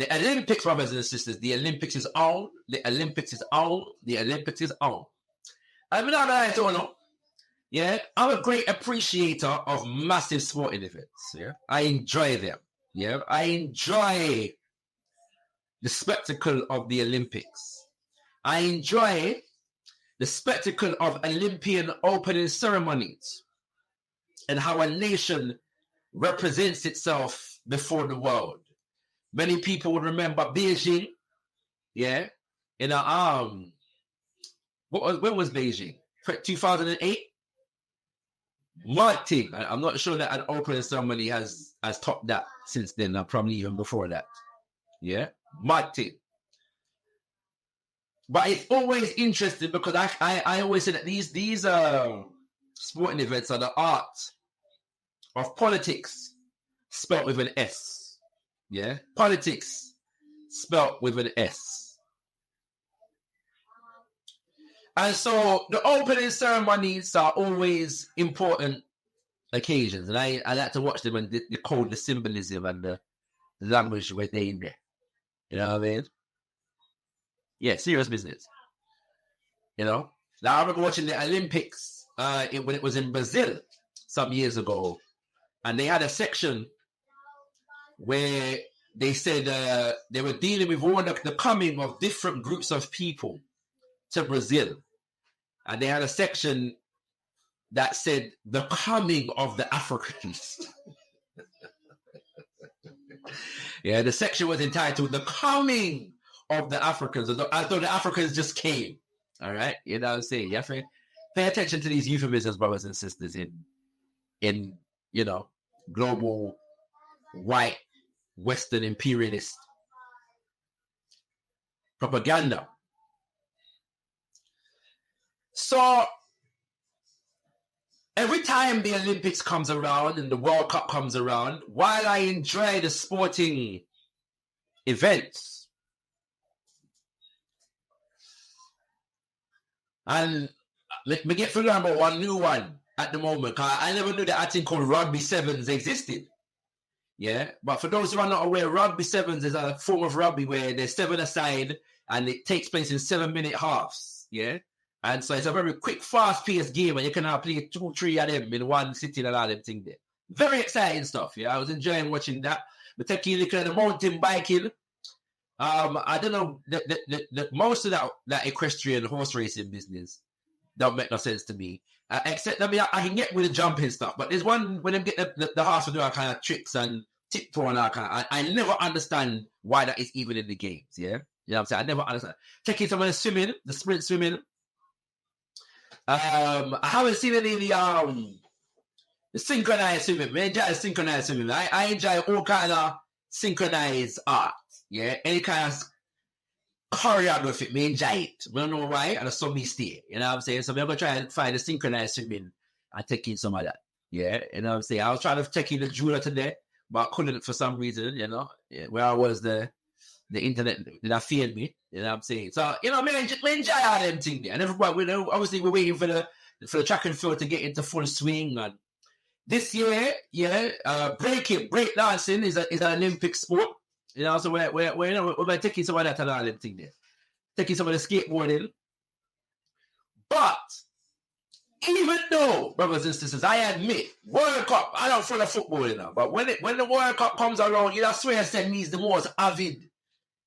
The Olympics, brothers and sisters, the Olympics is on. The Olympics is on. The Olympics is on. I'm not I don't know. Yeah, I'm a great appreciator of massive sporting events. Yeah, I enjoy them. Yeah, I enjoy the spectacle of the Olympics. I enjoy the spectacle of Olympian opening ceremonies and how a nation represents itself before the world. Many people would remember Beijing, yeah, in a when was Beijing? 2008. Martin, I'm not sure that an opening ceremony has topped that since then. Probably even before that, yeah, Martin. But it's always interesting because I always say that these sporting events are the art of politics spelt with an S. Yeah, politics spelt with an S. And so the opening ceremonies are always important occasions, and I like to watch them and they code the symbolism and the language where they in there. You know what I mean? Yeah, serious business. You know? Now I remember watching the Olympics when it was in Brazil some years ago, and they had a section where they said they were dealing with all the coming of different groups of people to Brazil. And they had a section that said the coming of the Africans. Yeah, the section was entitled The Coming of the Africans, as though the Africans just came. All right? You know what I'm saying? You have to pay attention to these euphemisms, brothers and sisters, in you know, global white Western imperialist propaganda. So every time the Olympics comes around and the World Cup comes around, while I enjoy the sporting events, and let me get to learn about one new one at the moment, because I never knew that a thing called Rugby Sevens existed. Yeah, but for those who are not aware, Rugby Sevens is a form of rugby where there's 7 aside and it takes place in 7-minute halves. Yeah. And so it's a very quick, fast-paced game, and you can now play 2-3 of them in one sitting and all them things there. Very exciting stuff, yeah. I was enjoying watching that. But taking a look at the mountain biking. I don't know, the most of that equestrian horse racing business don't make no sense to me. Except, I mean, I can get with the jumping stuff, but there's one when them get the horse to do all kind of tricks and tiptoe and all kind of, I never understand why that is even in the games, yeah? You know what I'm saying? I never understand. Taking some of the swimming, the sprint swimming. I haven't seen any of the synchronized swimming. I enjoy synchronized swimming. I enjoy all kind of synchronized art. Yeah, any kind of choreography, I enjoy it. I don't know why, and so me stay. You know what I'm saying? So I'm going to try and find the synchronized swimming and take in some of that. Yeah, you know what I'm saying? I was trying to take in the jeweler today, but I couldn't for some reason, you know. Yeah, where I was, the internet that failed me. You know what I'm saying? So, you know, I enjoy all them things there. And everybody, obviously, we're waiting for the track and field to get into full swing. And this year, yeah, break dancing is an Olympic sport. You know, so we're taking some of that and all them things there. Taking some of the skateboarding. But, even though, brothers and sisters, I admit, World Cup, I don't follow football, you know, but when the World Cup comes around, you know, I swear I me is the most avid,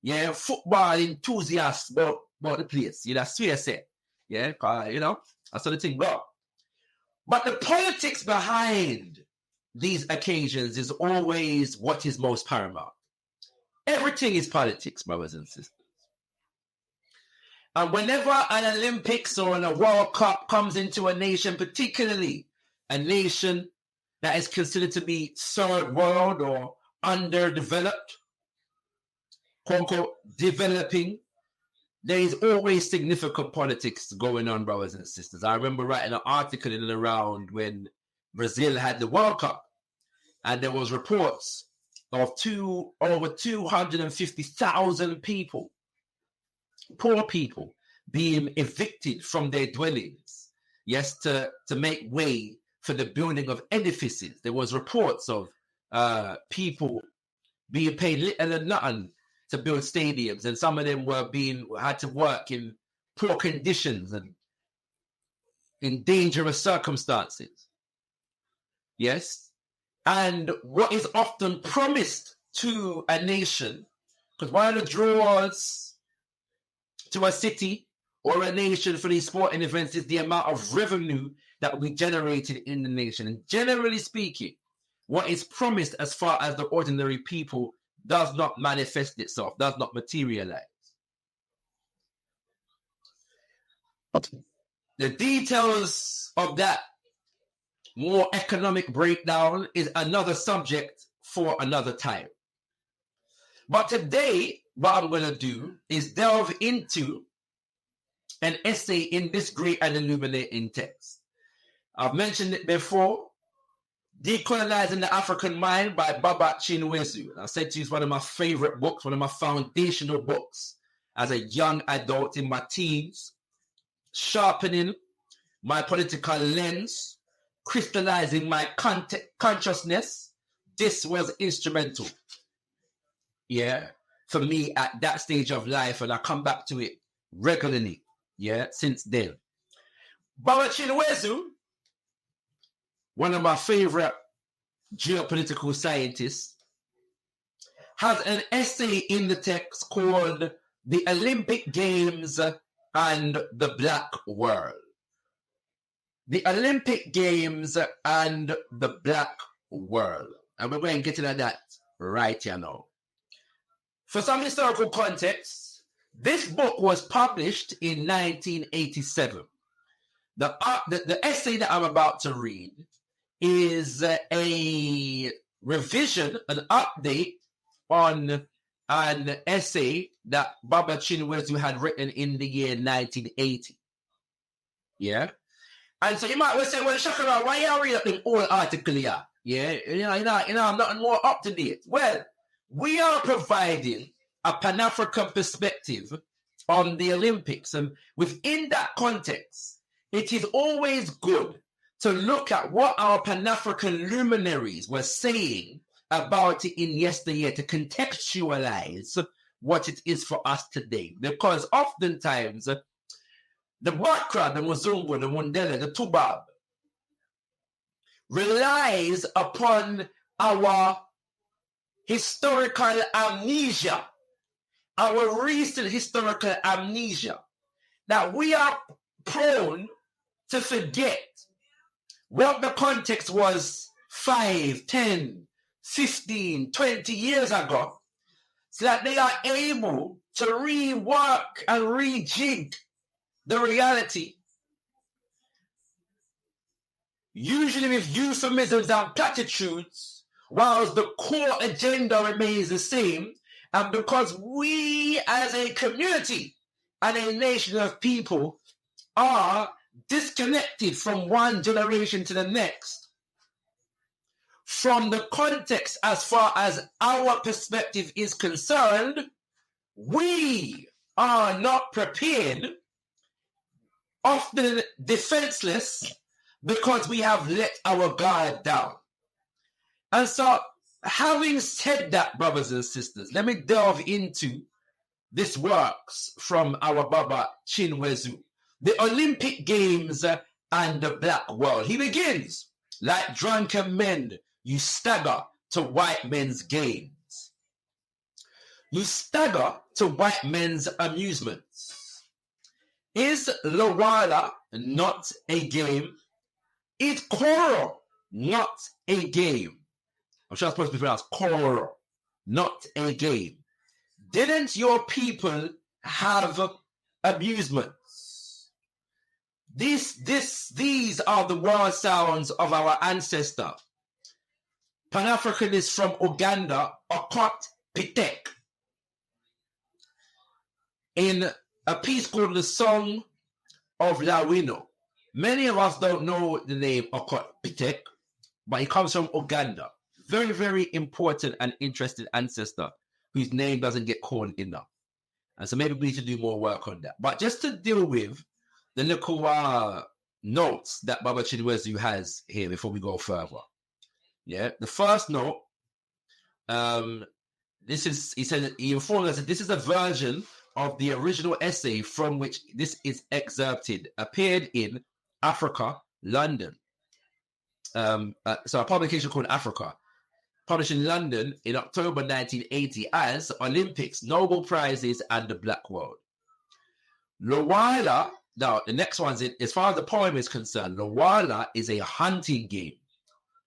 yeah, football enthusiast about the place. You know, I swear I said, yeah, you know, that's the thing, bro. But the politics behind these occasions is always what is most paramount. Everything is politics, brothers and sisters. And whenever an Olympics or a World Cup comes into a nation, particularly a nation that is considered to be third world or underdeveloped, quote unquote, developing, there is always significant politics going on, brothers and sisters. I remember writing an article in and around when Brazil had the World Cup, and there was reports of over 250,000 people, poor people, being evicted from their dwellings, yes, to make way for the building of edifices. There was reports of people being paid little and nothing to build stadiums, and some of them had to work in poor conditions and in dangerous circumstances. Yes? And what is often promised to a nation, because one of the draws to a city or a nation for these sporting events is the amount of revenue that will be generated in the nation. And generally speaking, what is promised as far as the ordinary people does not manifest itself, does not materialize. The details of that more economic breakdown is another subject for another time. But today, what I'm going to do is delve into an essay in this great and illuminating text. I've mentioned it before, Decolonizing the African Mind by Baba Chinwezu. I said to you, it's one of my favorite books, one of my foundational books as a young adult in my teens, sharpening my political lens, crystallizing my consciousness. This was instrumental, for me at that stage of life, and I come back to it regularly, since then. Baba Chinwezu, one of my favorite geopolitical scientists, has an essay in the text called The Olympic Games and the Black World. The Olympic Games and the Black World. And we're going to get into that right here now. For some historical context, this book was published in 1987. The essay that I'm about to read is a revision, an update on an essay that Baba Chinwezu had written in the year 1980. And so you might well say, well, Shakara, why are you reading the old article here? I'm not more up to date. Well, we are providing a Pan-African perspective on the Olympics. And within that context, it is always good to look at what our Pan-African luminaries were saying about it in yesteryear, to contextualize what it is for us today. Because oftentimes, the Bakra, the Muzungu, the Mundele, the Tubab relies upon our historical amnesia, our recent historical amnesia, that we are prone to forget what the context was 5, 10, 15, 20 years ago, so that they are able to rework and rejig the reality, usually with euphemisms and platitudes, whilst the core agenda remains the same. And because we as a community and a nation of people are disconnected from one generation to the next from the context as far as our perspective is concerned, we are not prepared, often defenseless, because we have let our guard down. And so, having said that, brothers and sisters, let me delve into this works from our Baba Chinwezu, The Olympic Games and the Black World. He begins, like drunken men, you stagger to white men's games. You stagger to white men's amusements. Is Lawala not a game? Is Koro not a game? I'm sure I'm supposed to be pronounced Koro, not a game. Didn't your people have amusements? These are the war sounds of our ancestor. Pan-Africanist from Uganda, Okot Pitek. In a piece called The Song of Lawino. Many of us don't know the name Okot Pitek, but he comes from Uganda. Very, very important and interesting ancestor whose name doesn't get called enough. And so maybe we need to do more work on that. But just to deal with the little notes that Baba Chinwezu has here before we go further. The first note, the he informed us that this is a version of the original essay from which this is excerpted, appeared in Africa, London. So a publication called Africa, published in London in October 1980 as Olympics, Nobel Prizes, and the Black World. Lawala, now the next one's as far as the poem is concerned, Lawala is a hunting game.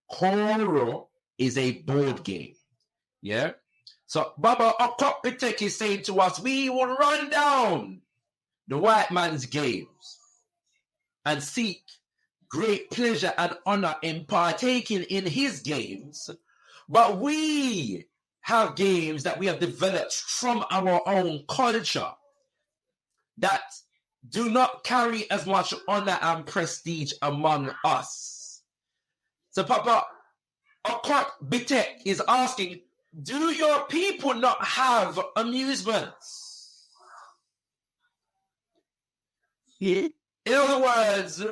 Koro is a board game. Yeah? So Baba Okokpitek is saying to us, we will run down the white man's games and seek great pleasure and honor in partaking in his games. But we have games that we have developed from our own culture that do not carry as much honor and prestige among us. So Papa Okokpitek is asking, do your people not have amusements? In other words,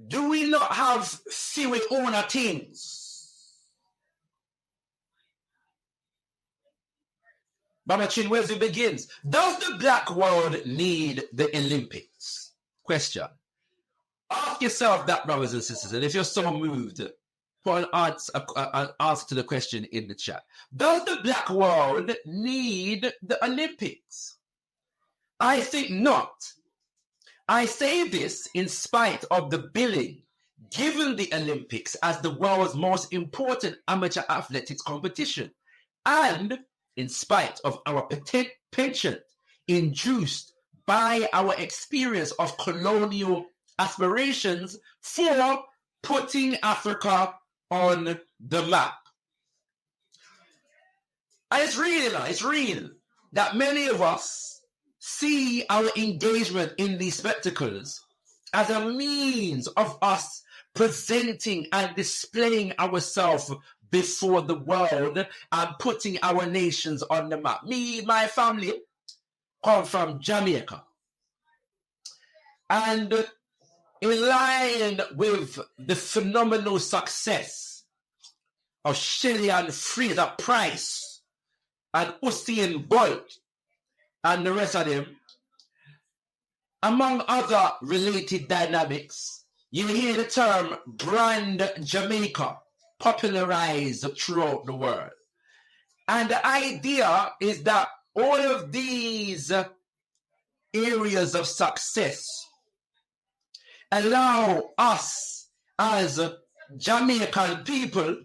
do we not have few owner things? Baba Chinwezi begins. Does the black world need the Olympics? Question. Ask yourself that, brothers and sisters, and if you're so moved, put an answer to the question in the chat. Does the black world need the Olympics? I think not. I say this in spite of the billing given the Olympics as the world's most important amateur athletics competition, and in spite of our penchant induced by our experience of colonial aspirations for putting Africa on the map. And it's real that many of us see our engagement in these spectacles as a means of us presenting and displaying ourselves before the world and putting our nations on the map. Me, my family come from Jamaica. And in line with the phenomenal success of Shelley and Fraser Price and Usain Bolt and the rest of them, among other related dynamics, you hear the term brand Jamaica popularized throughout the world. And the idea is that all of these areas of success allow us as Jamaican people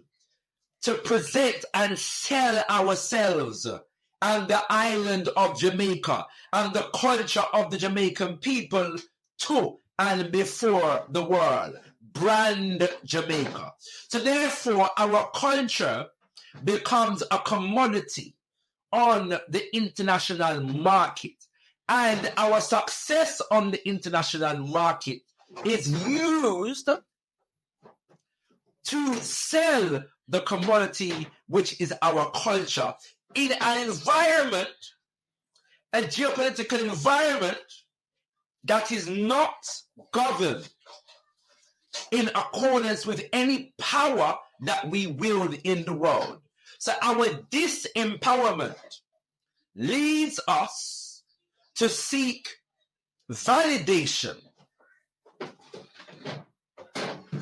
to present and sell ourselves and the island of Jamaica and the culture of the Jamaican people to and before the world. Brand Jamaica. So therefore, our culture becomes a commodity on the international market. And our success on the international market is used to sell the commodity, which is our culture, in an environment, a geopolitical environment that is not governed in accordance with any power that we wield in the world. So our disempowerment leads us to seek validation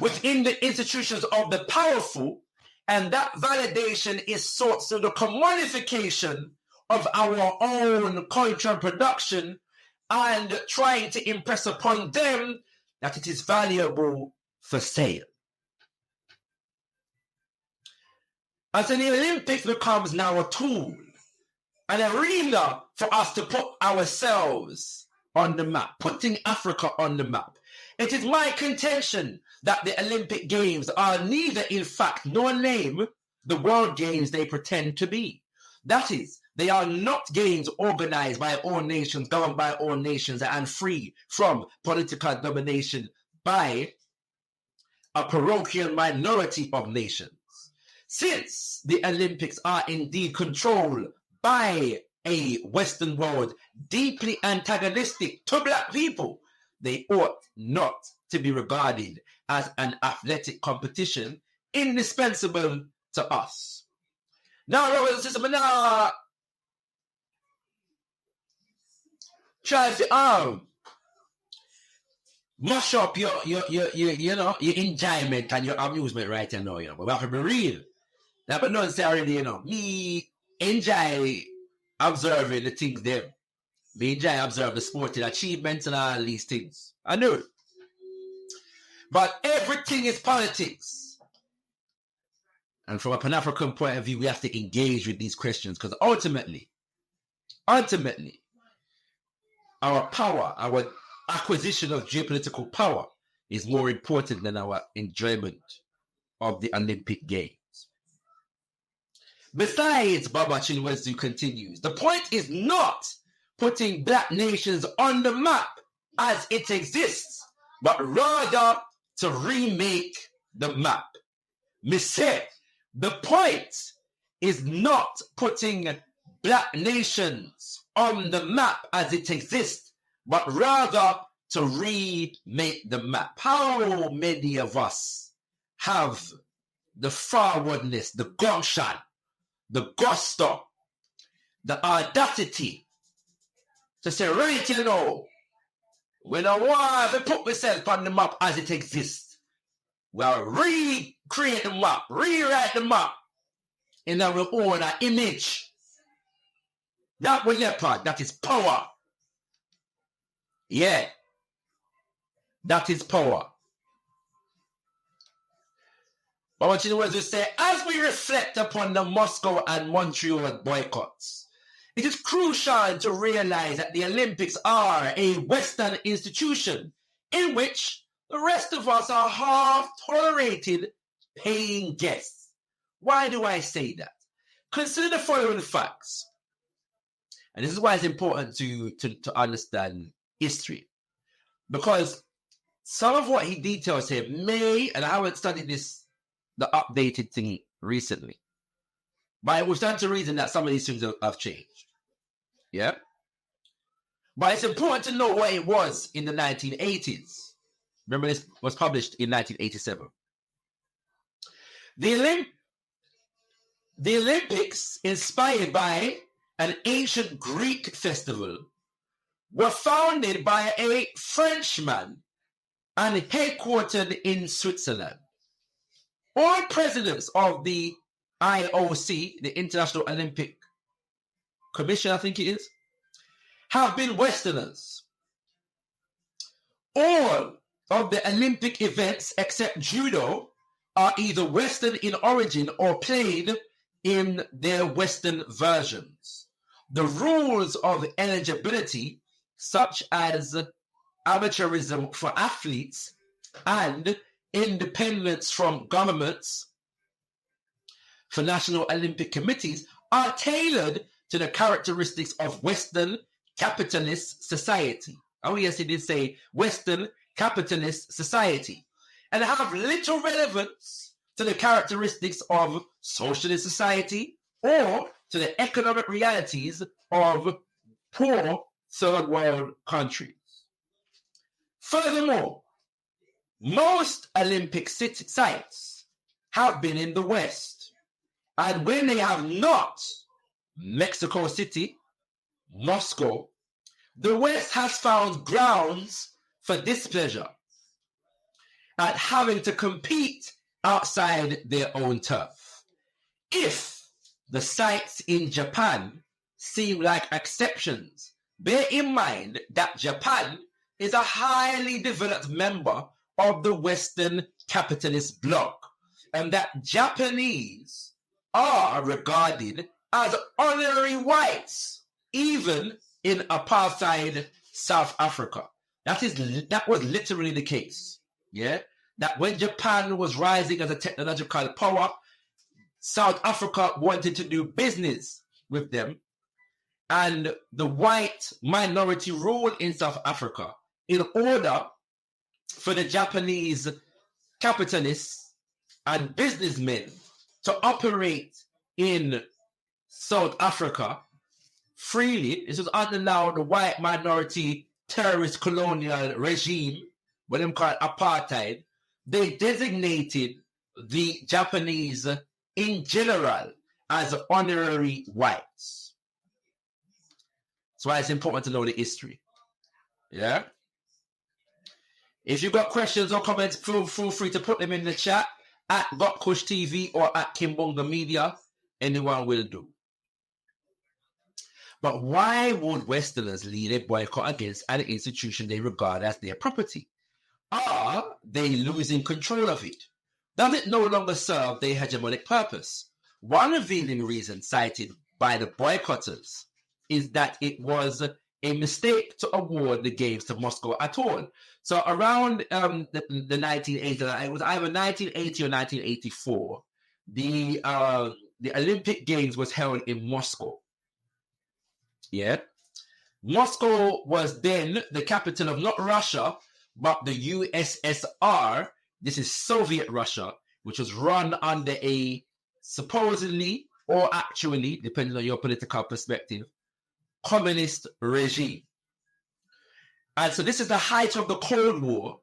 within the institutions of the powerful, and that validation is sought through the commodification of our own culture and production and trying to impress upon them that it is valuable for sale. As an Olympics becomes now a tool, an arena for us to put ourselves on the map, putting Africa on the map. It is my contention that the Olympic Games are neither in fact nor name the World Games they pretend to be. That is, they are not games organized by all nations, governed by all nations, and free from political domination by a parochial minority of nations. Since the Olympics are indeed controlled by a Western world deeply antagonistic to black people, they ought not to be regarded as an athletic competition indispensable to us. Now, brothers and sisters, now try to mush up your enjoyment and your amusement right now, you know. But we have to be real. Now, but not necessarily, you know, me enjoy observing the things there. Me enjoy observe the sporting achievements and all these things. I know it. But everything is politics. And from a Pan-African point of view, we have to engage with these questions because ultimately, our power, our acquisition of geopolitical power is more important than our enjoyment of the Olympic Games. Besides, Baba Chinwezu continues, the point is not putting black nations on the map as it exists, but rather to remake the map. Me say, the point is not putting black nations on the map as it exists, but rather to remake the map. How many of us have the forwardness, the gumption, the gusto, the audacity to say, right, you know, when I want to put myself on the map as it exists, we'll recreate the map, rewrite the map in our own image. That will leopard, that is power. Yeah, that is power. But what you know is to say, as we reflect upon the Moscow and Montreal boycotts, it is crucial to realize that the Olympics are a Western institution in which the rest of us are half-tolerated paying guests. Why do I say that? Consider the following facts. And this is why it's important to understand history. Because some of what he details here may, and I haven't studied this, the updated thing recently, but it was done to reason that some of these things have changed. Yeah? But it's important to know what it was in the 1980s. Remember, this was published in 1987. The Olympics, inspired by an ancient Greek festival, were founded by a Frenchman and headquartered in Switzerland. All presidents of the IOC, the International Olympic Commission, I think it is, have been Westerners. All of the Olympic events except judo are either Western in origin or played in their Western versions. The rules of eligibility, such as amateurism for athletes and independence from governments for national Olympic committees, are tailored to the characteristics of Western capitalist society. Oh yes, it did say Western capitalist society, and have little relevance to the characteristics of socialist society or to the economic realities of poor third world countries. Furthermore, most Olympic sites have been in the West, and when they have not, Mexico City, Moscow, the West has found grounds for displeasure at having to compete outside their own turf. If the sites in Japan seem like exceptions, bear in mind that Japan is a highly developed member of the Western capitalist bloc, and that Japanese are regarded as honorary whites, even in apartheid South Africa. That was literally the case. Yeah, that when Japan was rising as a technological power, South Africa wanted to do business with them, and the white minority ruled in South Africa in order for the Japanese capitalists and businessmen to operate in South Africa freely. This was under now the white minority terrorist colonial regime, what them call apartheid. They designated the Japanese in general as honorary whites. That's why it's important to know the history. Yeah? If you've got questions or comments, feel free to put them in the chat at Gotkush TV or at Kimbunga Media. Anyone will do. But why would Westerners lead a boycott against an institution they regard as their property? Are they losing control of it? Does it no longer serve their hegemonic purpose? One revealing reason cited by the boycotters is that it was a mistake to award the games to Moscow at all. So around the 1980s, it was either 1980 or 1984, the Olympic Games was held in Moscow. Yeah. Moscow was then the capital of not Russia, but the USSR. This is Soviet Russia, which was run under a supposedly or actually, depending on your political perspective, communist regime. And so this is the height of the Cold War.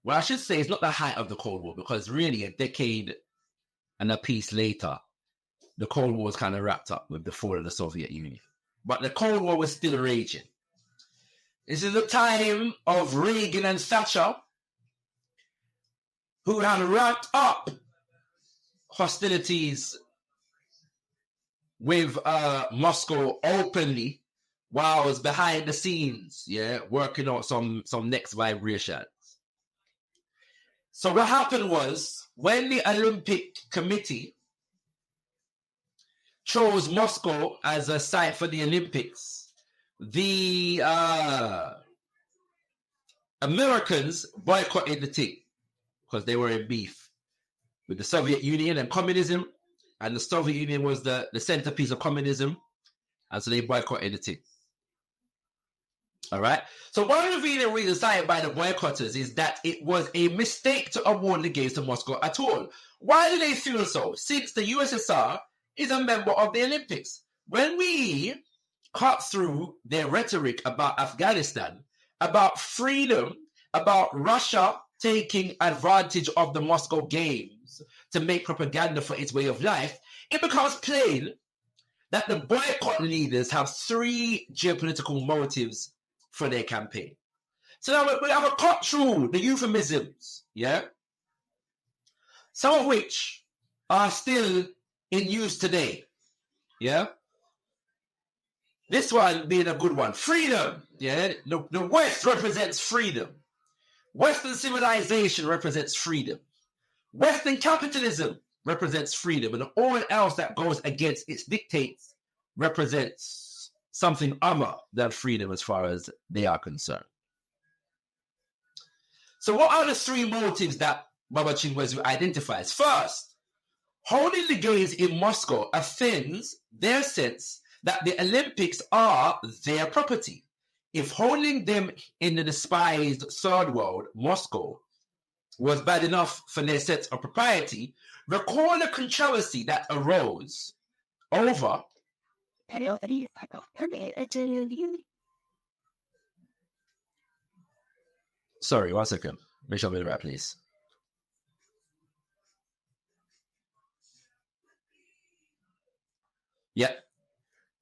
Well, I should say it's not the height of the Cold War, because really a decade and a piece later, the Cold War was kind of wrapped up with the fall of the Soviet Union. But the Cold War was still raging. This is the time of Reagan and Thatcher, who had ramped up hostilities with Moscow openly, while I was behind the scenes, working out some next vibrations. So what happened was, when the Olympic Committee chose Moscow as a site for the Olympics, the Americans boycotted the thing because they were in beef with the Soviet Union and communism, and the Soviet Union was the centerpiece of communism, and so they boycotted the thing. All right. So one revealing reason cited by the boycotters is that it was a mistake to award the games to Moscow at all. Why do they feel so? Since the USSR is a member of the Olympics. When we cut through their rhetoric about Afghanistan, about freedom, about Russia taking advantage of the Moscow Games to make propaganda for its way of life, it becomes plain that the boycott leaders have three geopolitical motives for their campaign. So now we have a cut through the euphemisms, some of which are still in use today. This one being a good one. Freedom. The West represents freedom. Western civilization represents freedom. Western capitalism represents freedom. And all else that goes against its dictates represents something other than freedom as far as they are concerned. So what are the three motives that Baba Chinwezu identifies? First, holding the games in Moscow offends their sense that the Olympics are their property. If holding them in the despised third world, Moscow, was bad enough for their sense of propriety, recall the controversy that arose over Sorry, 1 second. Make sure I'm in the right place.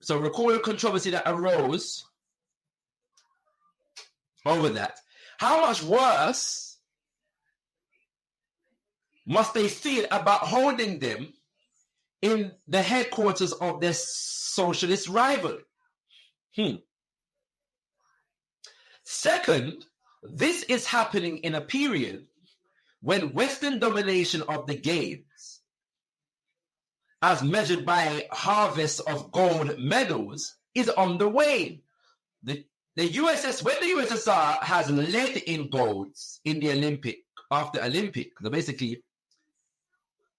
So recall the controversy that arose over that. How much worse must they feel about holding them in the headquarters of their socialist rival? Second, this is happening in a period when Western domination of the games, as measured by harvests of gold medals, is on the wane. When the USSR has led in golds in the Olympic, after Olympic, so basically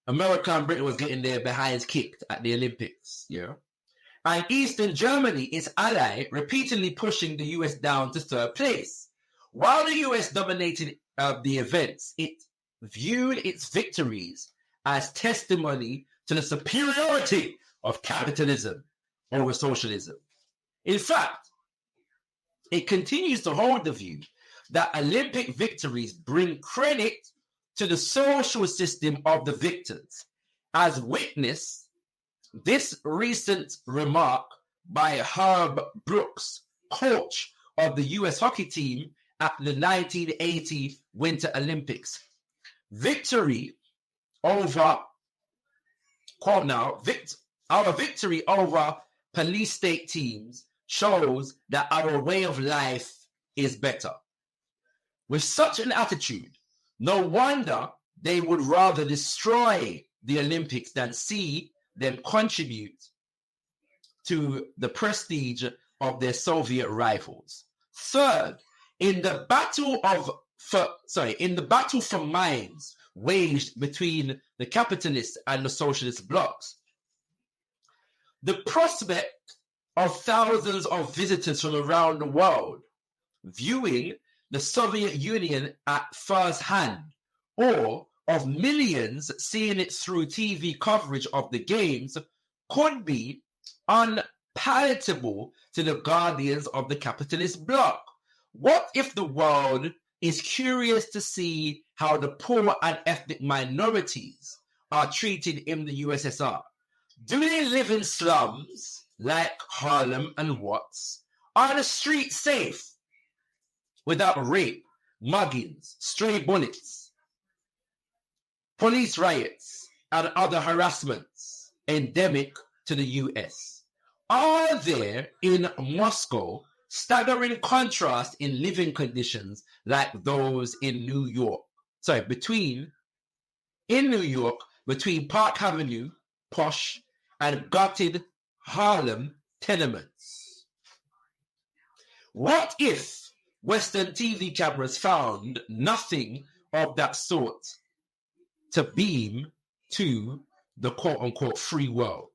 America and Britain was getting their behinds kicked at the Olympics, and Eastern Germany, its ally, repeatedly pushing the US down to third place. While the US dominated the events, it viewed its victories as testimony to the superiority of capitalism over socialism. In fact, it continues to hold the view that Olympic victories bring credit to the social system of the victors, as witness this recent remark by Herb Brooks, coach of the US hockey team at the 1980 Winter Olympics. Our victory over police state teams shows that our way of life is better. With such an attitude, no wonder they would rather destroy the Olympics than see them contribute to the prestige of their Soviet rivals. Third, in the battle for minds waged between the capitalist and the socialist blocs, the prospect of thousands of visitors from around the world viewing the Soviet Union at first hand, or of millions seeing it through TV coverage of the games, could be unpalatable to the guardians of the capitalist bloc. What if the world is curious to see how the poor and ethnic minorities are treated in the USSR? Do they live in slums like Harlem and Watts? Are the streets safe without rape, muggings, stray bullets, police riots, and other harassments endemic to the US? Are there in Moscow staggering contrast in living conditions like those in New York? Between Park Avenue, posh, and gutted Harlem tenements? What if Western TV cameras found nothing of that sort to beam to the quote-unquote free world?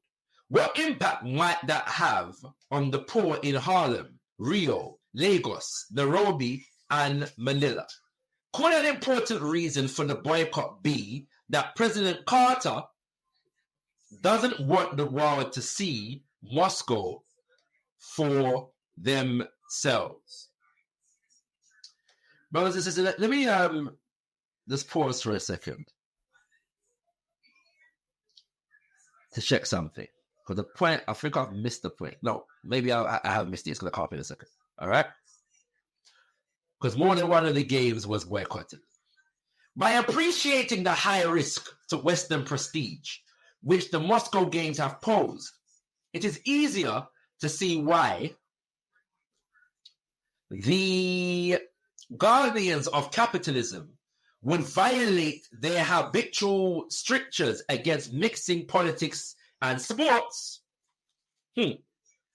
What impact might that have on the poor in Harlem, Rio, Lagos, Nairobi, and Manila? Could an important reason for the boycott be that President Carter doesn't want the world to see Moscow for themselves? Brothers and sisters, let me just pause for a second to check something. Because the point, I think I've missed the point. No, maybe I have missed it. It's going to come up in a second. All right? Because more than one of the games was boycotted. By appreciating the high risk to Western prestige, which the Moscow Games have posed, it is easier to see why the guardians of capitalism would violate their habitual strictures against mixing politics and sports. Now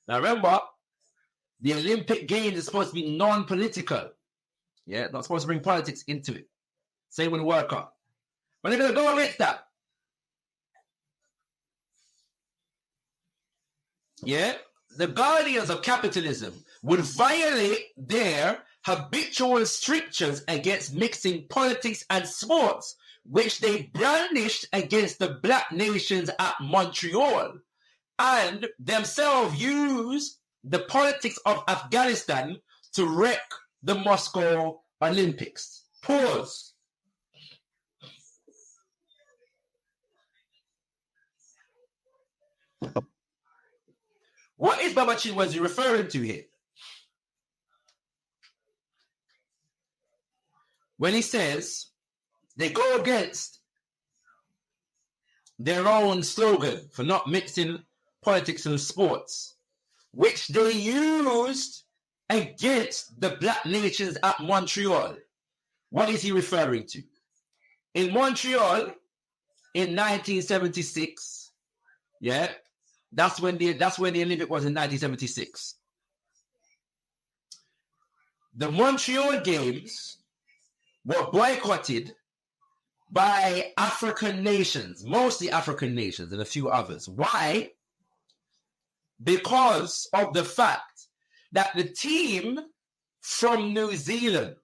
remember, the Olympic Games is supposed to be non-political. Yeah, not supposed to bring politics into it. Same with the World Cup. But they're going to go against that. Yeah, the guardians of capitalism would violate their habitual strictures against mixing politics and sports, which they brandished against the black nations at Montreal, and themselves used the politics of Afghanistan to wreck the Moscow Olympics. Pause. What is Baba Chinwazi referring to here? When he says they go against their own slogan for not mixing politics and sports, which they used against the black nations at Montreal. What is he referring to? In Montreal, in 1976, yeah, that's when the Olympic was in 1976. The Montreal Games were boycotted by African nations, mostly African nations and a few others. Why? Because of the fact that the team from New Zealand,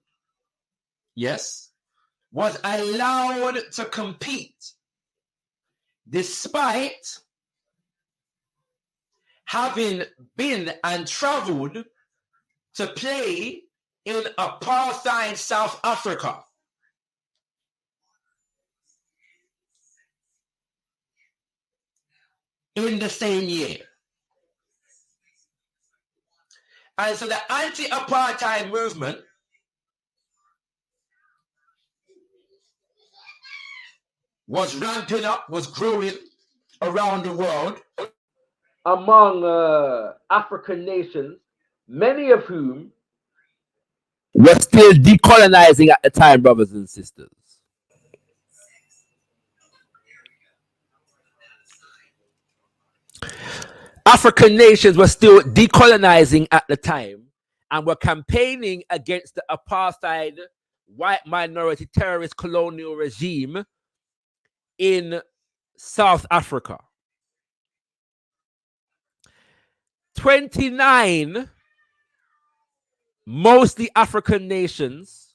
yes, was allowed to compete despite having been and traveled to play in apartheid South Africa. in the same year. And so the anti-apartheid movement was ramping up, was growing around the world among African nations, many of whom were still decolonizing at the time, brothers and sisters. African nations were still decolonizing at the time and were campaigning against the apartheid white minority terrorist colonial regime in South Africa. 29 mostly African nations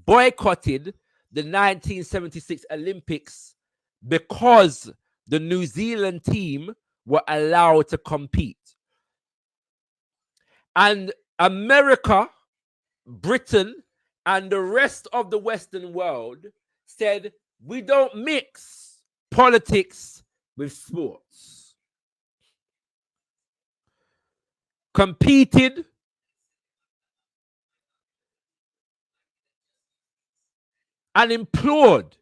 boycotted the 1976 Olympics because the New Zealand team were allowed to compete. And America, Britain, and the rest of the Western world said, we don't mix politics with sports. Competed and implored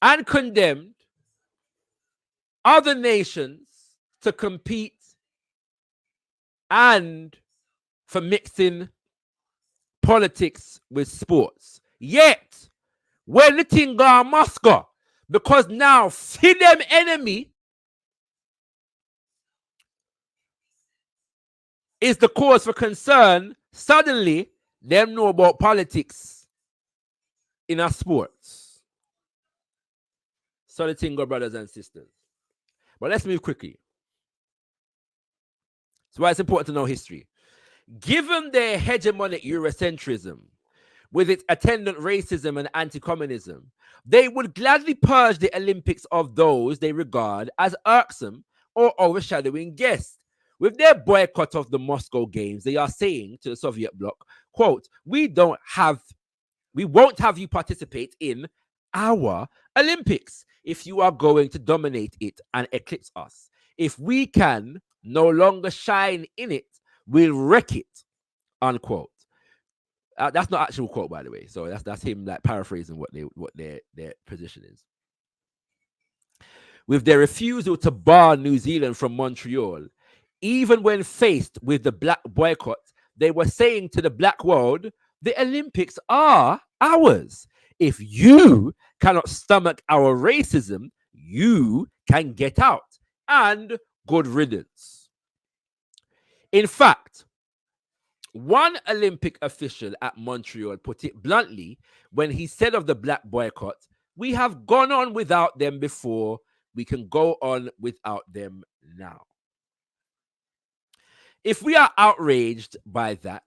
and condemned other nations to compete and for mixing politics with sports. Yet, when the thing gone must go, because now see them enemy is the cause for concern, suddenly them know about politics in our sports. So the thing go, brothers and sisters. But let's move quickly. That's why it's important to know history. Given their hegemonic Eurocentrism, with its attendant racism and anti-communism, they would gladly purge the Olympics of those they regard as irksome or overshadowing guests. With their boycott of the Moscow Games, they are saying to the Soviet bloc, quote, we won't have you participate in our Olympics if you are going to dominate it and eclipse us. If we can no longer shine in it, we'll wreck it, unquote. That's not actual quote, by the way. So that's him like paraphrasing what their position is. With their refusal to bar New Zealand from Montreal, even when faced with the black boycott, they were saying to the black world, the Olympics are ours. If you cannot stomach our racism, you can get out. And good riddance. In fact, one Olympic official at Montreal put it bluntly when he said of the black boycott, we have gone on without them before, we can go on without them now. If we are outraged by that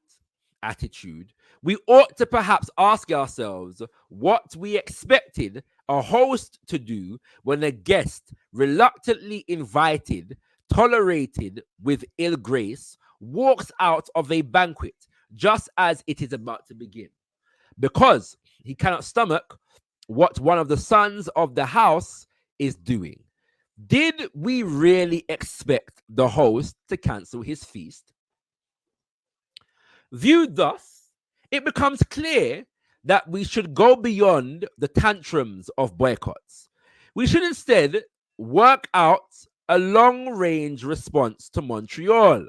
attitude, we ought to perhaps ask ourselves what we expected a host to do when a guest reluctantly invited, tolerated with ill grace, walks out of a banquet just as it is about to begin, because he cannot stomach what one of the sons of the house is doing. Did we really expect the host to cancel his feast? Viewed thus, it becomes clear that we should go beyond the tantrums of boycotts. We should instead work out a long-range response to Montreal.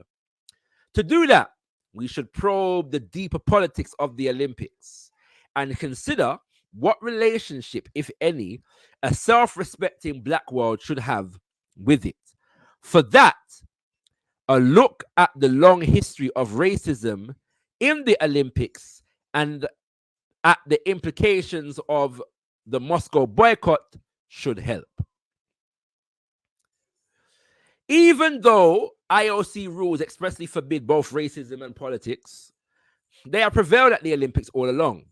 To do that, we should probe the deeper politics of the Olympics and consider what relationship, if any, a self-respecting black world should have with it. For that, a look at the long history of racism in the Olympics and at the implications of the Moscow boycott should help. Even though IOC rules expressly forbid both racism and politics, they have prevailed at the Olympics all along.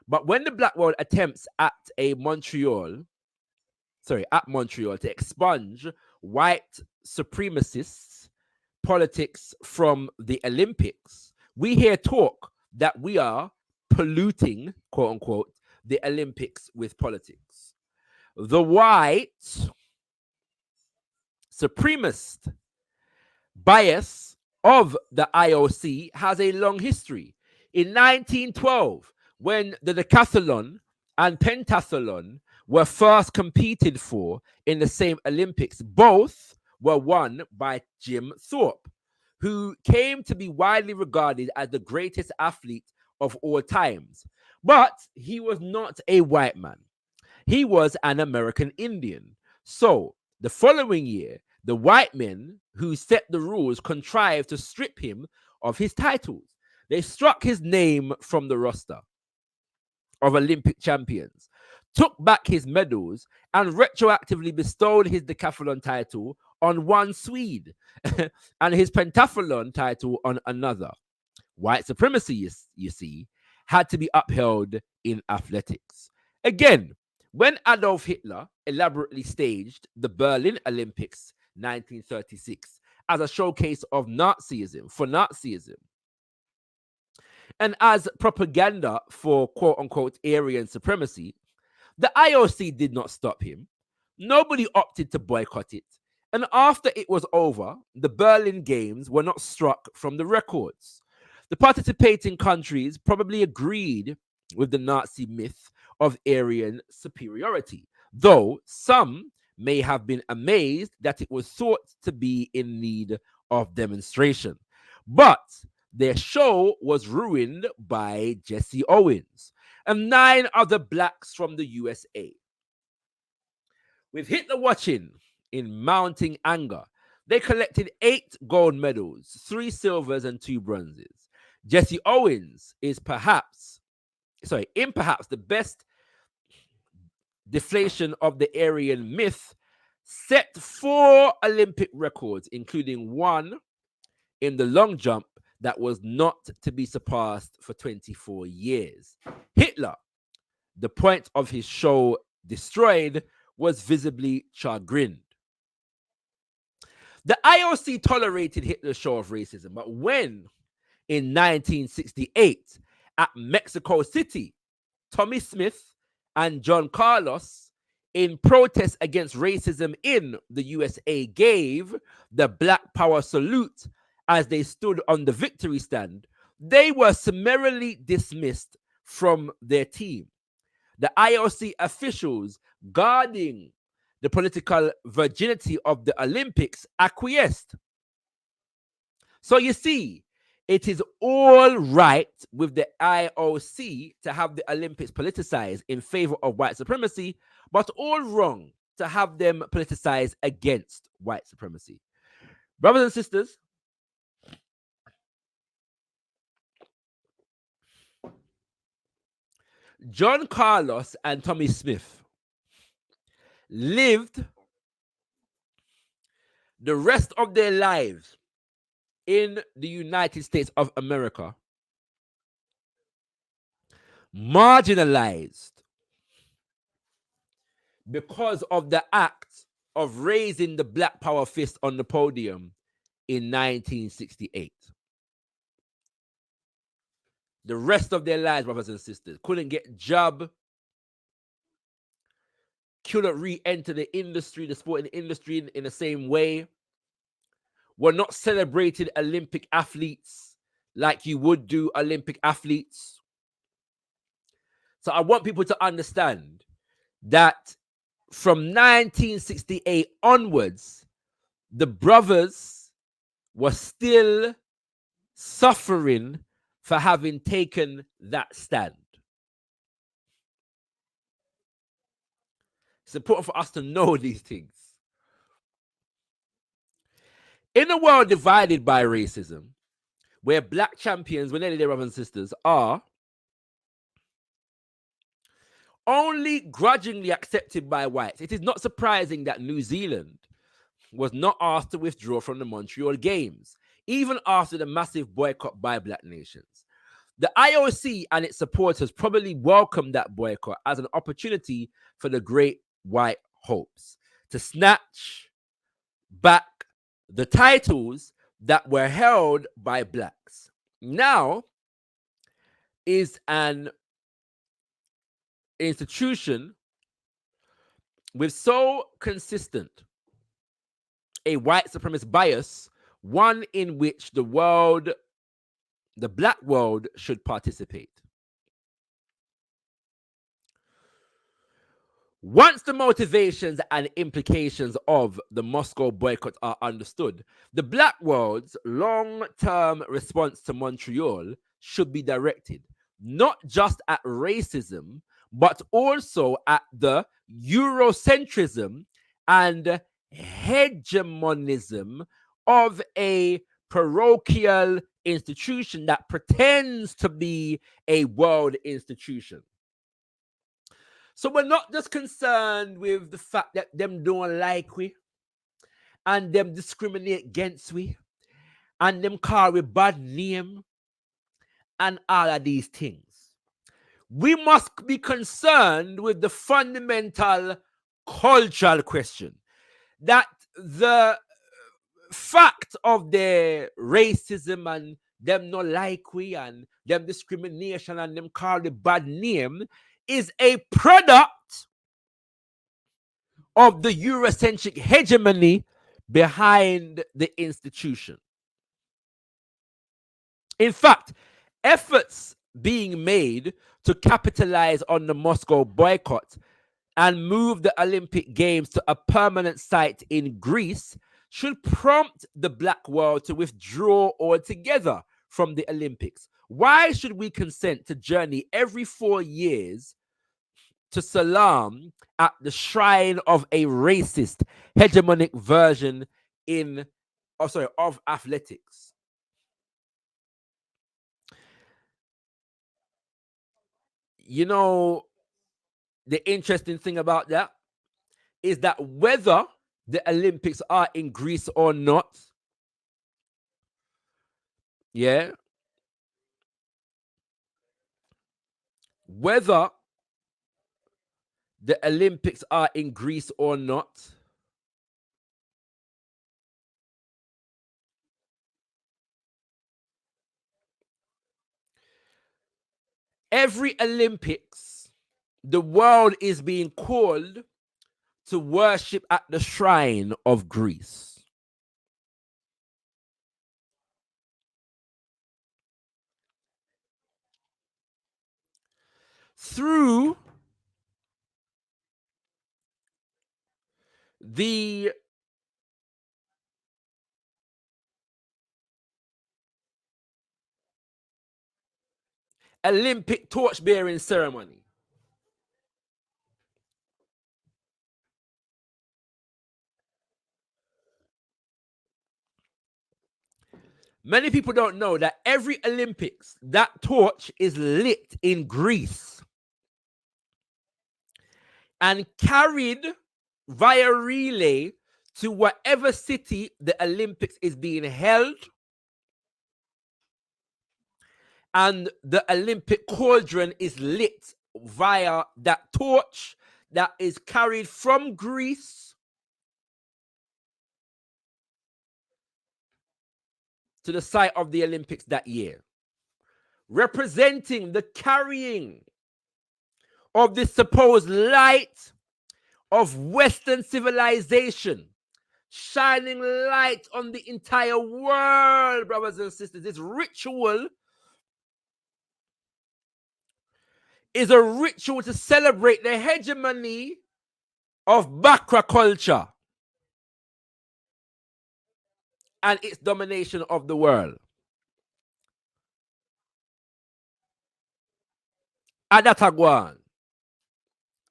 But when the black world attempts at Montreal to expunge white supremacists' politics from the Olympics, we hear talk that we are polluting, quote unquote, the Olympics with politics. The white supremacist bias of the IOC has a long history. In 1912, when the decathlon and pentathlon were first competed for in the same Olympics, both were won by Jim Thorpe, who came to be widely regarded as the greatest athlete of all times. But he was not a white man. He was an American Indian. So the following year, the white men who set the rules contrived to strip him of his titles. They struck his name from the roster of Olympic champions, took back his medals, and retroactively bestowed his decathlon title on one Swede and his pentathlon title on another. White supremacy, you see, had to be upheld in athletics. Again, when Adolf Hitler elaborately staged the Berlin Olympics 1936 as a showcase of Nazism, and as propaganda for quote-unquote Aryan supremacy, the IOC did not stop him. Nobody opted to boycott it. And after it was over, the Berlin Games were not struck from the records. The participating countries probably agreed with the Nazi myth of Aryan superiority, though some may have been amazed that it was thought to be in need of demonstration. But their show was ruined by Jesse Owens and 9 other blacks from the USA. With Hitler watching in mounting anger, they collected 8 gold medals, 3 silvers and 2 bronzes. Jesse Owens is perhaps the best deflation of the Aryan myth, set 4 Olympic records, including one in the long jump that was not to be surpassed for 24 years. Hitler, the point of his show destroyed, was visibly chagrined. The IOC tolerated Hitler's show of racism, but when, in 1968, at Mexico City, Tommy Smith and John Carlos, in protest against racism in the USA, gave the Black Power salute as they stood on the victory stand, they were summarily dismissed from their team. The IOC officials guarding the political virginity of the Olympics acquiesced. So you see, it is all right with the IOC to have the Olympics politicized in favor of white supremacy, but all wrong to have them politicized against white supremacy. Brothers and sisters, John Carlos and Tommy Smith lived the rest of their lives in the United States of America, marginalized because of the act of raising the Black Power fist on the podium in 1968. The rest of their lives, brothers and sisters, couldn't get a job, couldn't re-enter the industry, the sporting industry in the same way, were not celebrated Olympic athletes like you would do Olympic athletes. So I want people to understand that from 1968 onwards, the brothers were still suffering for having taken that stand. It's important for us to know these things. In a world divided by racism, where black champions, when they're their brothers and sisters, are only grudgingly accepted by whites, it is not surprising that New Zealand was not asked to withdraw from the Montreal Games, even after the massive boycott by black nations. The IOC and its supporters probably welcomed that boycott as an opportunity for the great white hopes to snatch back the titles that were held by blacks. Now is an institution with so consistent a white supremacist bias, one in which the black world, should participate. Once the motivations and implications of the Moscow boycott are understood, the black world's long-term response to Montreal should be directed not just at racism, but also at the Eurocentrism and hegemonism of a parochial institution that pretends to be a world institution. So we're not just concerned with the fact that them don't like we and them discriminate against we and them call we bad name and all of these things. We must be concerned with the fundamental cultural question that the fact of their racism and them not like we and them discrimination and them call the bad name is a product of the Eurocentric hegemony behind the institution. In fact, efforts being made to capitalize on the Moscow boycott and move the Olympic Games to a permanent site in Greece should prompt the black world to withdraw altogether from the Olympics. Why should we consent to journey every 4 years to Salam at the shrine of a racist, hegemonic version of athletics? You know, the interesting thing about that is that whether the Olympics are in Greece or not, whether the Olympics are in Greece or not, every Olympics, the world is being called to worship at the shrine of Greece. Through the Olympic torch-bearing ceremony, many people don't know that every Olympics, that torch is lit in Greece and carried via relay to whatever city the Olympics is being held. And the Olympic cauldron is lit via that torch that is carried from Greece to the site of the Olympics that year, representing the carrying of this supposed light of Western civilization, shining light on the entire world, brothers and sisters. This ritual is a ritual to celebrate the hegemony of Bakra culture and its domination of the world. Adatagwan.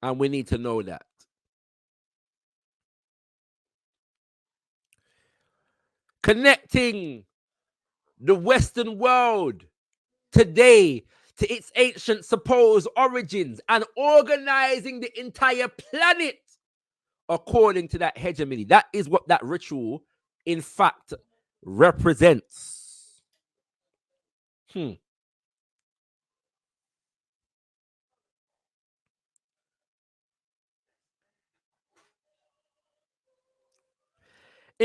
And we need to know that. Connecting the Western world today to its ancient supposed origins and organizing the entire planet according to that hegemony. That is what that ritual, in fact, represents. In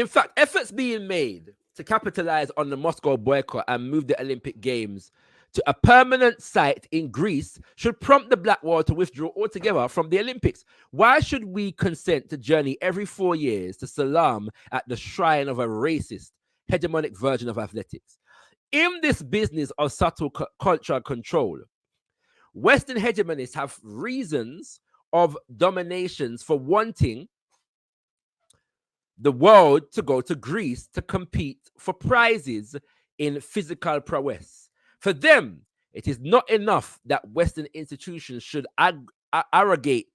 fact, efforts being made to capitalize on the Moscow boycott and move the Olympic Games to a permanent site in Greece should prompt the Black World to withdraw altogether from the Olympics. Why should we consent to journey every 4 years to salam at the shrine of a racist, hegemonic version of athletics? In this business of subtle cultural control, Western hegemonists have reasons of dominations for wanting the world to go to Greece to compete for prizes in physical prowess. For them, it is not enough that Western institutions should arrogate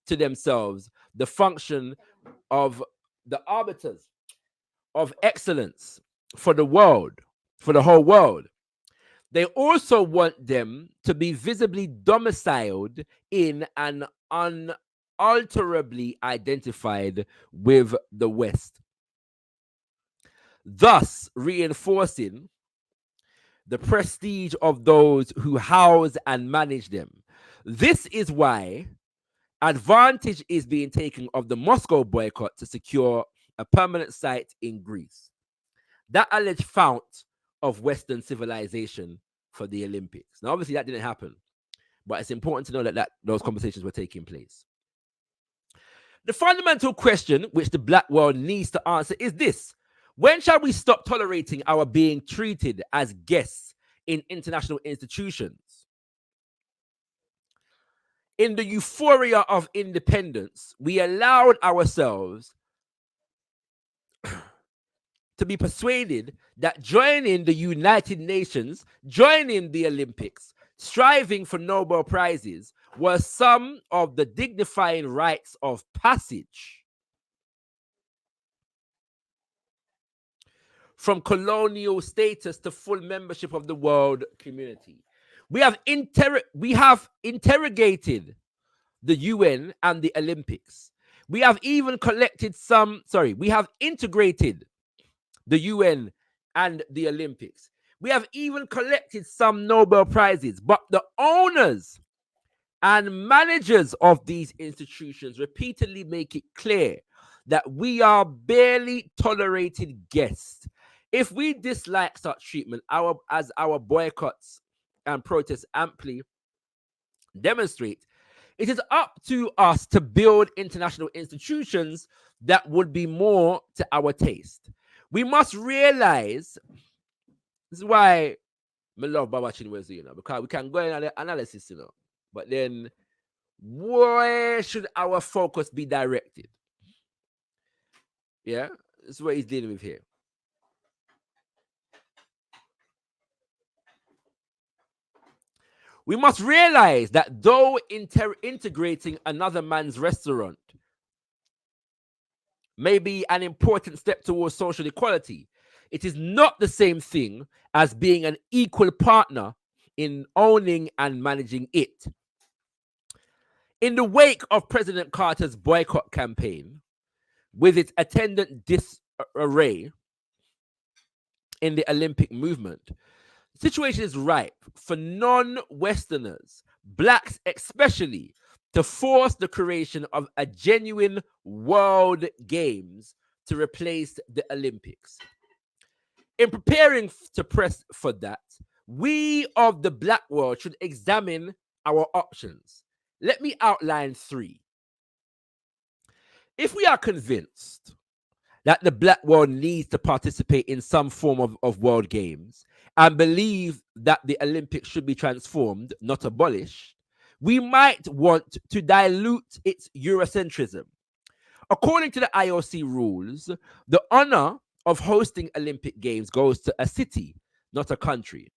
to themselves the function of the arbiters of excellence for the world, for the whole world. They also want them to be visibly domiciled in and unalterably identified with the West, thus reinforcing the prestige of those who house and manage them. This is why advantage is being taken of the Moscow boycott to secure a permanent site in Greece, that alleged fount of Western civilization for the Olympics. Now, obviously, that didn't happen, but it's important to know that those conversations were taking place. The fundamental question which the Black world needs to answer is this: when shall we stop tolerating our being treated as guests in international institutions? In the euphoria of independence, we allowed ourselves to be persuaded that joining the United Nations, joining the Olympics, striving for Nobel Prizes was some of the dignifying rites of passage from colonial status to full membership of the world community. We have interrogated the UN and the Olympics. We have even we have integrated the UN and the Olympics. We have even collected some Nobel Prizes, but the owners and managers of these institutions repeatedly make it clear that we are barely tolerated guests. If we dislike such treatment, as our boycotts and protests amply demonstrate, it is up to us to build international institutions that would be more to our taste. We must realize, this is why I love Baba Chinwezi, because we can go in the analysis, but then where should our focus be directed? Yeah, this is what he's dealing with here. We must realize that though integrating another man's restaurant may be an important step towards social equality, it is not the same thing as being an equal partner in owning and managing it. In the wake of President Carter's boycott campaign, with its attendant disarray in the Olympic movement, the situation is ripe for non-Westerners, blacks especially, to force the creation of a genuine world games to replace the Olympics. In preparing to press for that, we of the Black world should examine our options. Let me outline 3. If we are convinced that the Black world needs to participate in some form of world games and believe that the Olympics should be transformed, not abolished, we might want to dilute its Eurocentrism. According to the IOC rules, the honor of hosting Olympic Games goes to a city, not a country.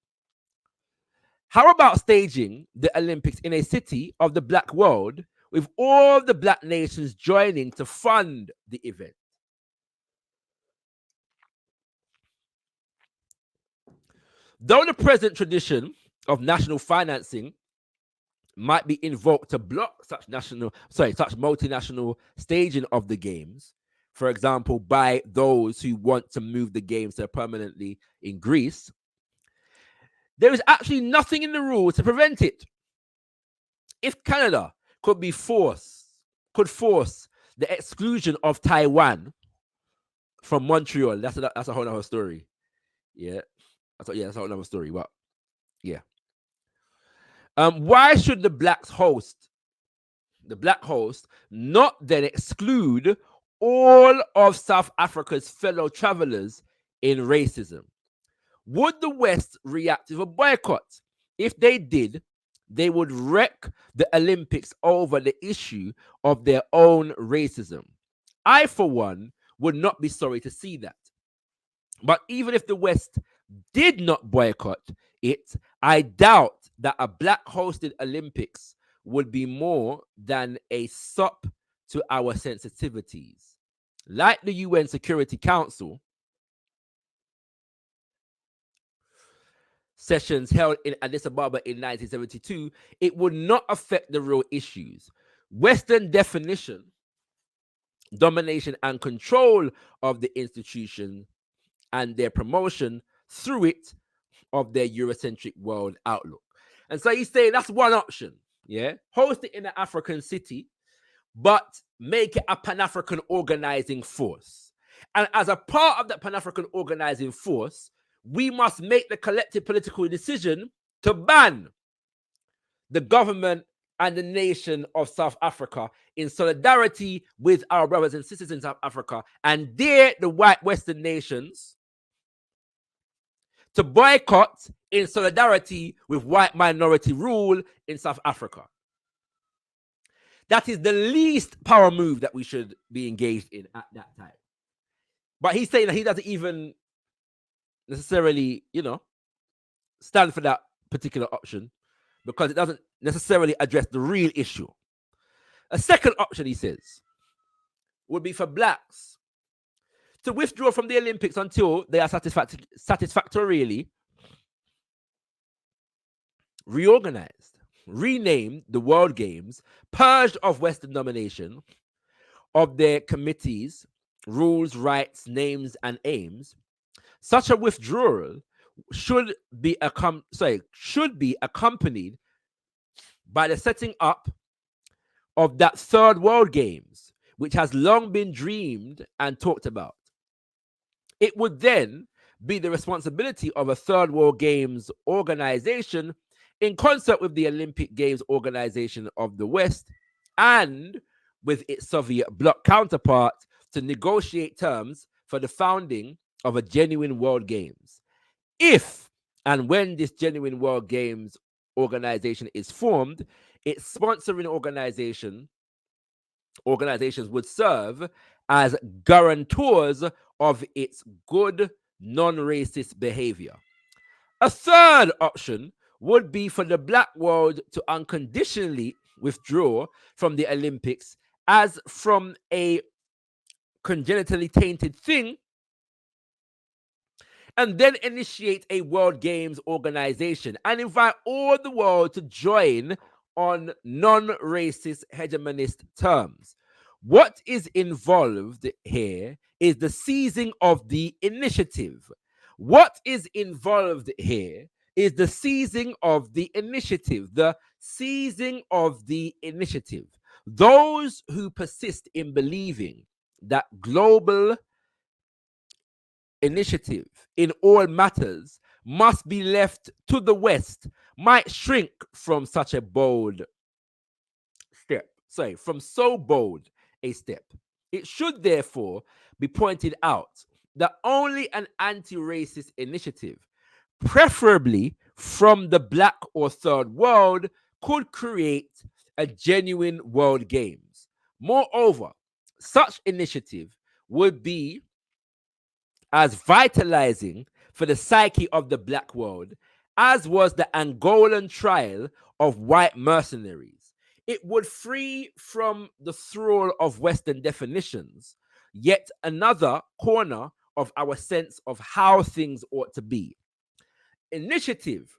How about staging the Olympics in a city of the Black world with all the Black nations joining to fund the event? Though the present tradition of national financing might be invoked to block such multinational staging of the games, for example, by those who want to move the games permanently in Greece, there is actually nothing in the rules to prevent it. If Canada could force the exclusion of Taiwan from Montreal, that's a whole other story. Yeah, that's a whole other story. But yeah, Why should the black host not then exclude all of South Africa's fellow travelers in racism? Would the West react with a boycott? If they did, they would wreck the Olympics over the issue of their own racism. I, for one, would not be sorry to see that. But even if the West did not boycott it, I doubt that a black hosted Olympics would be more than a sop to our sensitivities. Like the UN Security Council, sessions held in Addis Ababa in 1972, it would not affect the real issues. Western definition, domination, and control of the institution and their promotion through it of their Eurocentric world outlook. And so he's saying that's one option. Yeah. Host it in an African city, but make it a Pan-African organizing force. And as a part of that Pan-African organizing force, we must make the collective political decision to ban the government and the nation of South Africa in solidarity with our brothers and sisters in South Africa, and dare the white Western nations to boycott in solidarity with white minority rule in South Africa. That is the least power move that we should be engaged in at that time. But he's saying that he doesn't even necessarily, stand for that particular option because it doesn't necessarily address the real issue. A second option, he says, would be for blacks to withdraw from the Olympics until they are satisfactorily reorganized, renamed the World Games, purged of Western domination of their committees, rules, rights, names, and aims. Such a withdrawal should be accompanied by the setting up of that third World Games, which has long been dreamed and talked about. It would then be the responsibility of a third World Games organization in concert with the Olympic Games organization of the West and with its Soviet bloc counterpart to negotiate terms for the founding of a genuine World Games. If and when this genuine World Games organization is formed, its sponsoring organizations would serve as guarantors of its good non-racist behavior. A third option would be for the black world to unconditionally withdraw from the Olympics as from a congenitally tainted thing, and then initiate a World Games organization and invite all the world to join on non-racist hegemonist terms. What is involved here is the seizing of the initiative. What is involved here is the seizing of the initiative. The seizing of the initiative. Those who persist in believing that global initiative in all matters must be left to the West might shrink from such a bold step. From so bold a step. It should therefore be pointed out that only an anti-racist initiative, preferably from the black or third world, could create a genuine World Games. Moreover, such initiative would be as vitalizing for the psyche of the black world as was the Angolan trial of white mercenaries. It would free from the thrall of Western definitions yet another corner of our sense of how things ought to be. Initiative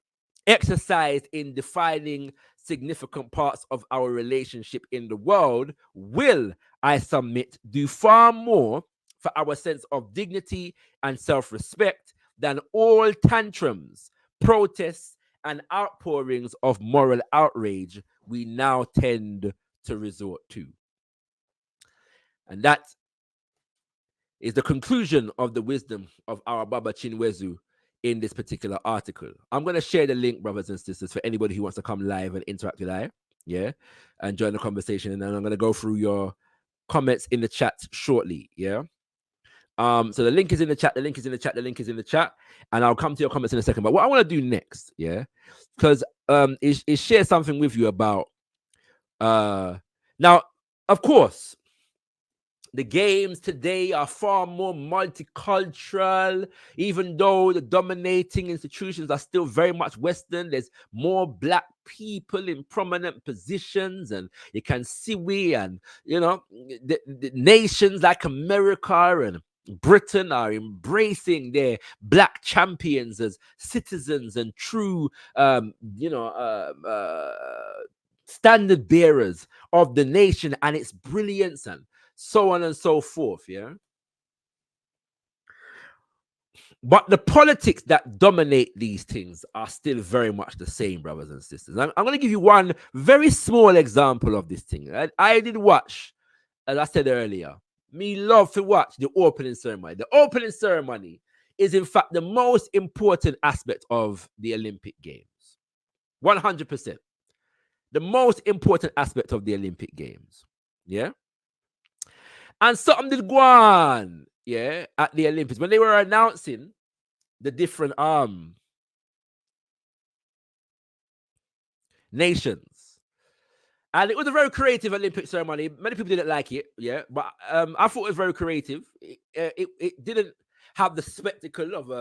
exercised in defining significant parts of our relationship in the world will, I submit, do far more for our sense of dignity and self-respect than all tantrums, protests, and outpourings of moral outrage we now tend to resort to. And that is the conclusion of the wisdom of our Baba Chinwezu in this particular article. I'm going to share the link, brothers and sisters, for anybody who wants to come live and interact with I, yeah, and join the conversation. And then I'm going to go through your comments in the chat shortly, yeah. So the link is in the chat. The link is in the chat. The link is in the chat, and I'll come to your comments in a second. But what I want to do next, yeah, because is share something with you about now, of course, the games today are far more multicultural, even though the dominating institutions are still very much Western. There's more black people in prominent positions, and you can see the nations like America and Britain are embracing their black champions as citizens and true, standard bearers of the nation and its brilliance and so on and so forth, yeah? But the politics that dominate these things are still very much the same, brothers and sisters. I'm going to give you one very small example of this thing. I did watch, as I said earlier, me love to watch the opening ceremony. The opening ceremony is, in fact, the most important aspect of the Olympic Games. 100%. The most important aspect of the Olympic Games. Yeah? And something did go on, yeah, at the Olympics when they were announcing the different nations. And it was a very creative Olympic ceremony. Many people didn't like it, yeah, but I thought it was very creative. It didn't have the spectacle of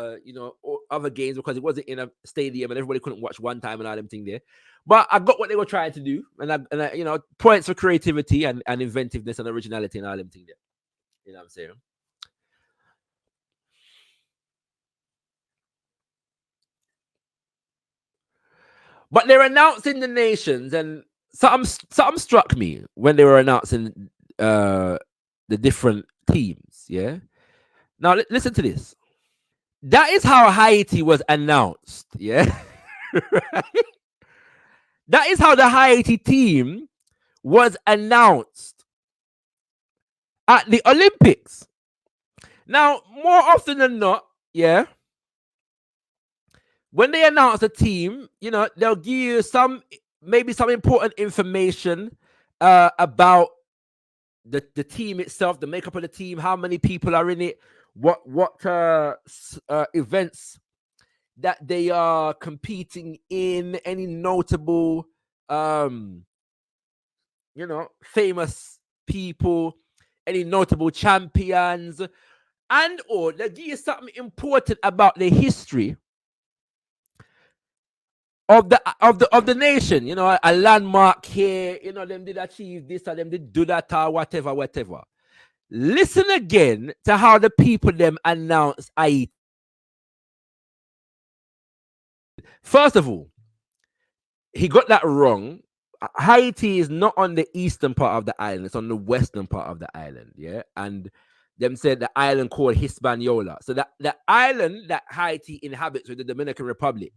other games because it wasn't in a stadium and everybody couldn't watch one time and all them thing there. But I got what they were trying to do, and I points for creativity and inventiveness and originality and all them thing there. You know what I'm saying? But they're announcing the nations, and something struck me when they were announcing the different teams. Yeah. Now listen to this. That is how Haiti was announced. Yeah. Right? That is how the Haiti team was announced at the Olympics. Now, more often than not, yeah, when they announce a team, they'll give you maybe some important information about the team itself, the makeup of the team, how many people are in it, what events that they are competing in, any notable famous people, any notable champions, and or they give you something important about the history of the nation. A landmark here, them did achieve this or them did do that or whatever. Listen again to how the people them announce Haiti. First of all, he got that wrong. Haiti is not on the eastern part of the island, it's on the western part of the island, yeah? And them said the island called Hispaniola. So the island that Haiti inhabits with the Dominican Republic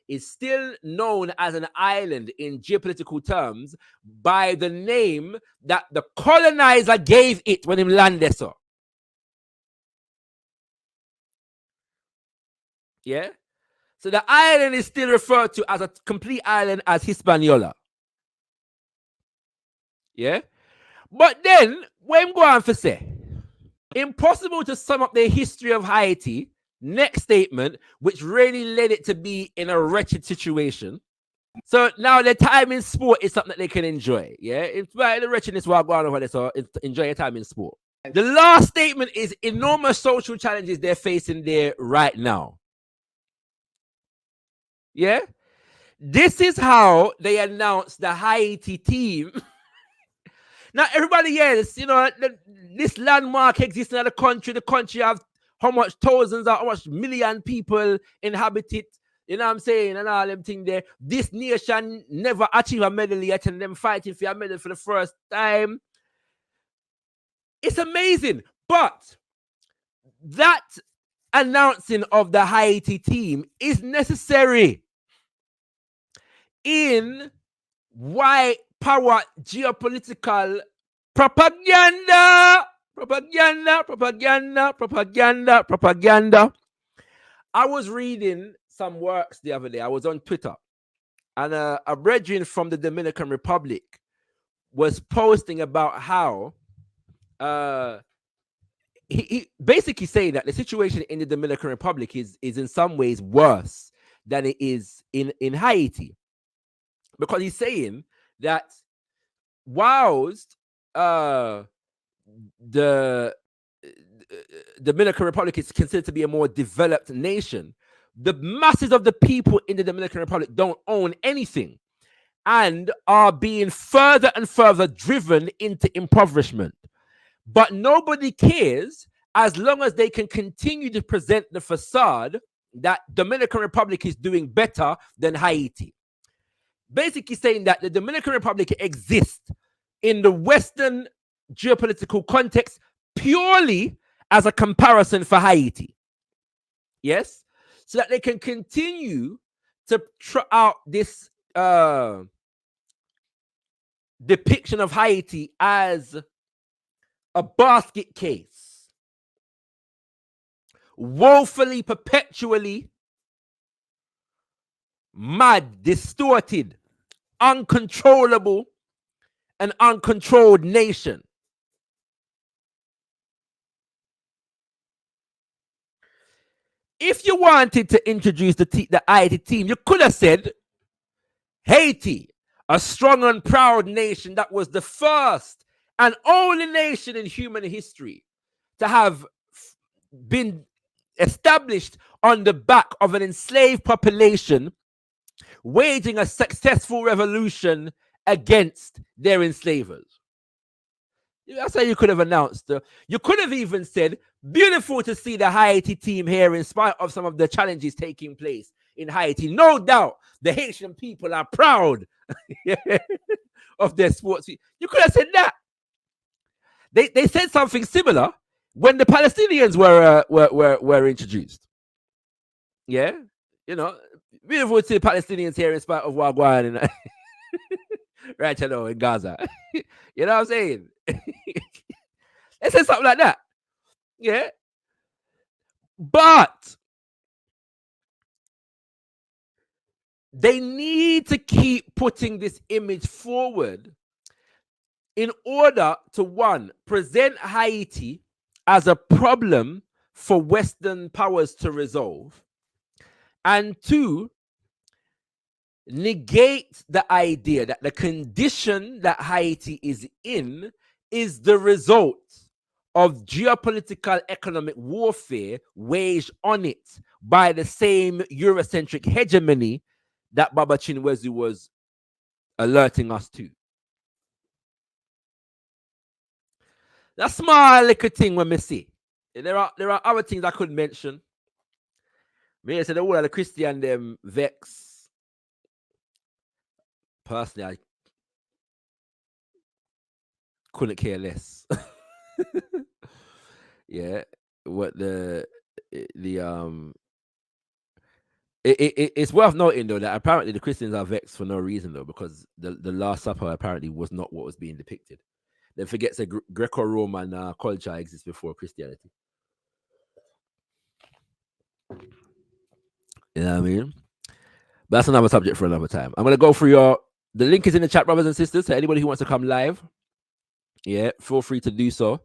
is still known as an island in geopolitical terms by the name that the colonizer gave it when he landed. So, yeah? So the island is still referred to as a complete island as Hispaniola. Yeah? But then, when go on for say, impossible to sum up the history of Haiti, next statement, which really led it to be in a wretched situation. So now the time in sport is something that they can enjoy. Yeah? In spite of the wretchedness while going over there, so enjoy your time in sport. The last statement is enormous social challenges they're facing there right now. Yeah? This is how they announced the Haiti team. Now, everybody, yes, this landmark exists in the country. The country have how much thousands or how much million people inhabit it. You know what I'm saying? And all them things there. This nation never achieved a medal yet, and them fighting for a medal for the first time. It's amazing. But that announcing of the Haiti team is necessary in white power geopolitical propaganda. I was reading some works the other day. I was on Twitter, and a brethren from the Dominican Republic was posting about how he basically saying that the situation in the Dominican Republic is in some ways worse than it is in Haiti, because he's saying that whilst the Dominican Republic is considered to be a more developed nation, the masses of the people in the Dominican Republic don't own anything and are being further and further driven into impoverishment. But nobody cares as long as they can continue to present the facade that Dominican Republic is doing better than Haiti. Basically saying that the Dominican Republic exists in the Western geopolitical context purely as a comparison for Haiti. Yes? So that they can continue to try out this depiction of Haiti as a basket case, woefully, perpetually mad, distorted, uncontrollable, and uncontrolled nation. If you wanted to introduce the Haiti team, you could have said Haiti, a strong and proud nation that was the first and only nation in human history to have been established on the back of an enslaved population waging a successful revolution against their enslavers. That's how you could have announced. You could have even said, beautiful to see the Haiti team here in spite of some of the challenges taking place in Haiti. No doubt the Haitian people are proud of their sports. You could have said that. They said something similar when the Palestinians were introduced. Yeah, you know, beautiful to see Palestinians here in spite of Wagwan and right now in Gaza. You know what I'm saying? They said something like that. Yeah, but they need to keep putting this image forward in order to, one, present Haiti as a problem for Western powers to resolve, and two, negate the idea that the condition that Haiti is in is the result of geopolitical economic warfare waged on it by the same Eurocentric hegemony that Baba Chinwezu was alerting us to. That small little thing when me see. There are other things I could mention. Me say the whole of the Christian them vex. Personally, I couldn't care less. Yeah, what it's worth noting though that apparently the Christians are vexed for no reason though, because the Last Supper apparently was not what was being depicted. They forget that Greco-Roman culture exists before Christianity. You know what I mean? But that's another subject for another time. I'm gonna go through the link is in the chat, brothers and sisters. So anybody who wants to come live, yeah, feel free to do so.